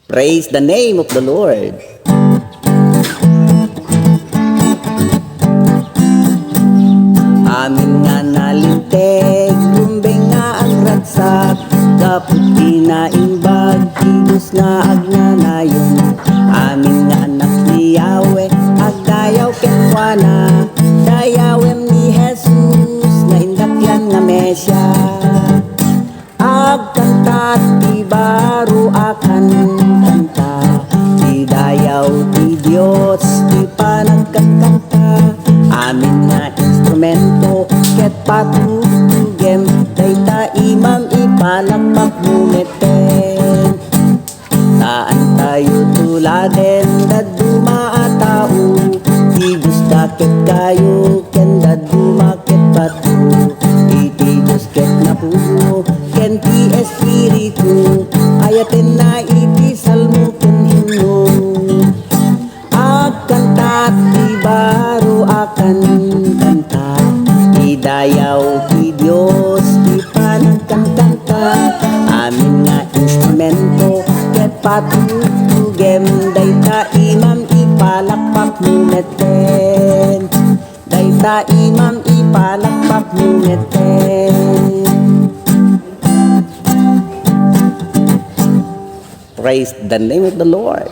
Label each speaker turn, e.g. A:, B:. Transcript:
A: Praise the name of the Lord. Amin nga nalintek, rumbeng nga ang ragsak, kaputi na imbag, kilos nga agnanayon. Amin nga anak ni Yahweh, agdayaw ketwana, dayawem ni Jesus, na indaklan nga Mesya. Agkantat ti baro akan kanta, ti dayaw ti Diyos, ti panagkakanta. Amin nga instrumento, ket patutugem, dayta imam ipalakpak mumeten. Saan tayo tuladen, daduma atao, ti Diyos dakit kayo, ken daduma ket batu. Iti Diyos ket napuno, ken ti Espiritu, ayaten na iti salmo ken himno. Agkantat ti baro akan kanta, idayaw ti Diyos, ti panagkankanta. Amin nga instrumento, ket patutugem, dayta imam ipalakpak mumeten. Dayta imam ipalakpak mumeten. Praise the name of the Lord.